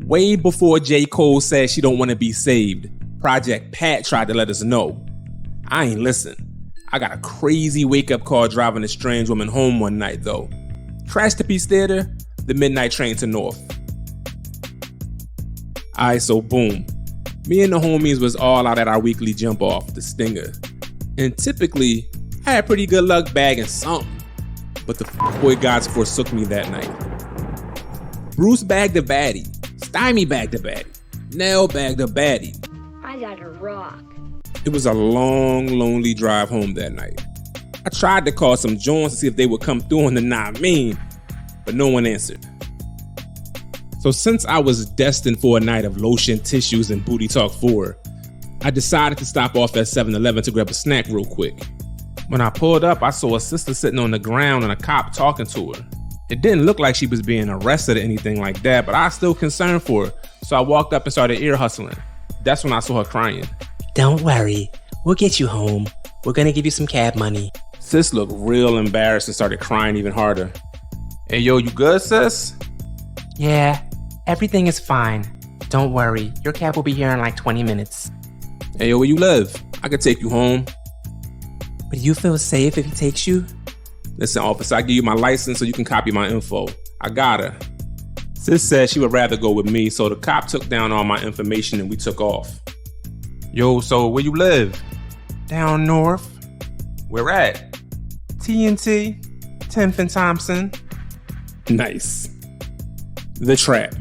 Way before J. Cole said she don't want to be saved, Project Pat tried to let us know. I ain't listen. I got a crazy wake-up call driving a strange woman home one night though. Trash to Peace Theater, the midnight train to Norf. Alright, so boom. Me and the homies was all out at our weekly jump off, the Stinger. And typically, I had pretty good luck bagging something. But the boy gods forsook me that night. Bruce bagged a baddie. Stymie bagged a baddie. Nell bagged a baddie. I got a rock. It was a long, lonely drive home that night. I tried to call some Jones to see if they would come through on the Nah Mean, but no one answered. So since I was destined for a night of lotion, tissues, and booty talk 4, I decided to stop off at 7-Eleven to grab a snack real quick. When I pulled up, I saw a sister sitting on the ground and a cop talking to her. It didn't look like she was being arrested or anything like that, but I was still concerned for her, so I walked up and started ear hustling. That's when I saw her crying. Don't worry, we'll get you home. We're gonna give you some cab money. Sis looked real embarrassed and started crying even harder. Hey yo, you good, sis? Yeah, everything is fine. Don't worry, your cab will be here in like 20 minutes. Hey yo, where you live? I could take you home. But you feel safe if he takes you? Listen, officer, I give you my license so you can copy my info. I got her. Sis said she would rather go with me, so the cop took down all my information and we took off. Yo, so where you live? Down north. Where at? TNT, 10th and Thompson. Nice. The Trap.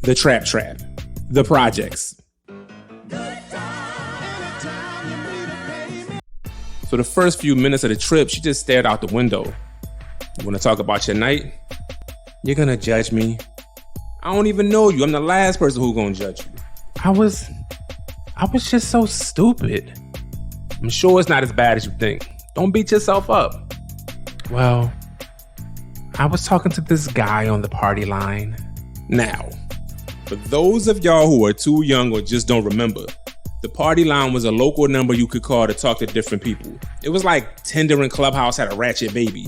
The Trap Trap. The Projects. So the first few minutes of the trip, she just stared out the window. You want to talk about your night? You're gonna judge me. I don't even know you. I'm the last person who's gonna judge you. I was just so stupid. I'm sure it's not as bad as you think. Don't beat yourself up. Well, I was talking to this guy on the party line. Now, for those of y'all who are too young or just don't remember, the party line was a local number you could call to talk to different people. It was like Tinder and Clubhouse had a ratchet baby.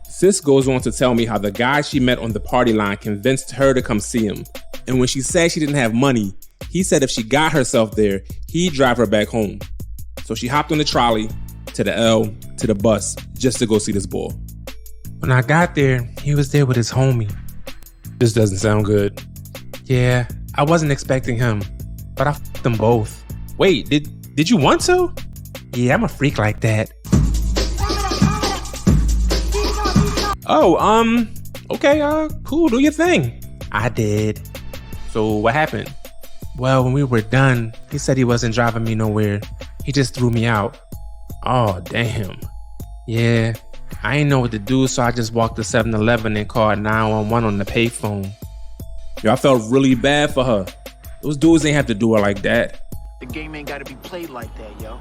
Sis goes on to tell me how the guy she met on the party line convinced her to come see him. And when she said she didn't have money, he said if she got herself there, he'd drive her back home. So she hopped on the trolley, to the L, to the bus, just to go see this boy. When I got there, he was there with his homie. This doesn't sound good. Yeah, I wasn't expecting him, but I f***ed them both. Wait, did you want to? Yeah, I'm a freak like that. Oh, okay, cool, do your thing. I did. So what happened? Well, when we were done, he said he wasn't driving me nowhere. He just threw me out. Oh, damn. Yeah, I ain't know what to do, so I just walked to 7-Eleven and called 911 on the payphone. Yo, I felt really bad for her. Those dudes ain't have to do her like that. The game ain't gotta be played like that, yo.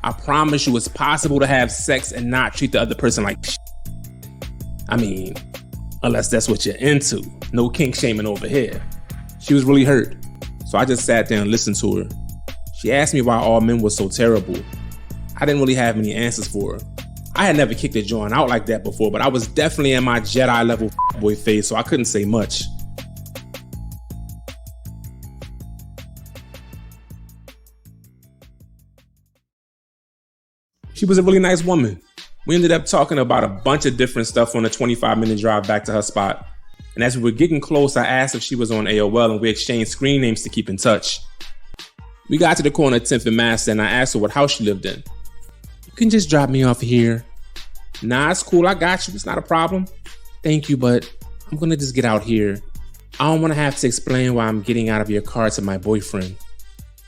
I promise you it's possible to have sex and not treat the other person like shit. I mean, unless that's what you're into. No kink shaming over here. She was really hurt, so I just sat there and listened to her. She asked me why all men were so terrible. I didn't really have many answers for her. I had never kicked a joint out like that before, but I was definitely in my Jedi level boy phase, so I couldn't say much. She was a really nice woman. We ended up talking about a bunch of different stuff on a 25-minute drive back to her spot. And as we were getting close, I asked if she was on AOL and we exchanged screen names to keep in touch. We got to the corner of 10th and Master and I asked her what house she lived in. You can just drop me off here. Nah, it's cool. I got you. It's not a problem. Thank you, but I'm going to just get out here. I don't want to have to explain why I'm getting out of your car to my boyfriend.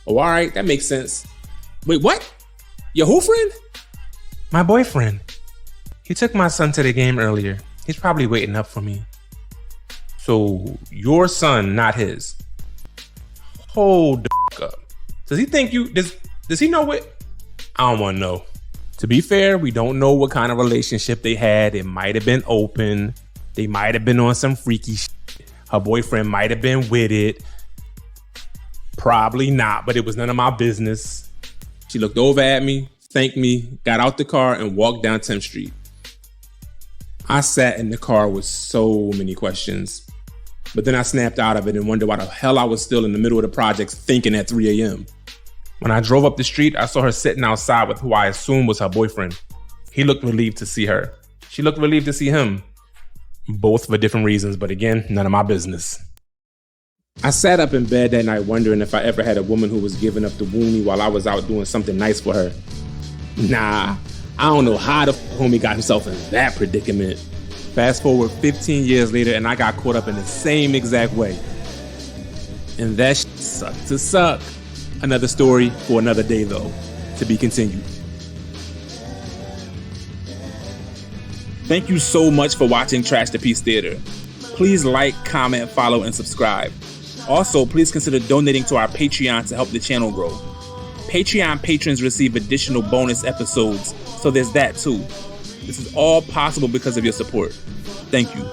Oh, all right. That makes sense. Wait, what? Your who friend? My boyfriend. He took my son to the game earlier. He's probably waiting up for me. So your son, not his. Hold the f up. Does he think you, does he know it? I don't want to know. To be fair, we don't know what kind of relationship they had. It might have been open. They might have been on some freaky shit. Her boyfriend might have been with it. Probably not, but it was none of my business. She looked over at me, thanked me, got out the car and walked down 10th Street. I sat in the car with so many questions, but then I snapped out of it and wondered why the hell I was still in the middle of the projects thinking at 3 a.m. When I drove up the street, I saw her sitting outside with who I assumed was her boyfriend. He looked relieved to see her. She looked relieved to see him. Both for different reasons, but again, none of my business. I sat up in bed that night wondering if I ever had a woman who was giving up the woonie while I was out doing something nice for her. Nah, I don't know how the homie got himself in that predicament. Fast forward 15 years later and I got caught up in the same exact way. And that sucked to suck. Another story for another day though, to be continued. Thank you so much for watching Trash to Peace Theater. Please like, comment, follow, and subscribe. Also, please consider donating to our Patreon to help the channel grow. Patreon patrons receive additional bonus episodes, so there's that too. This is all possible because of your support. Thank you.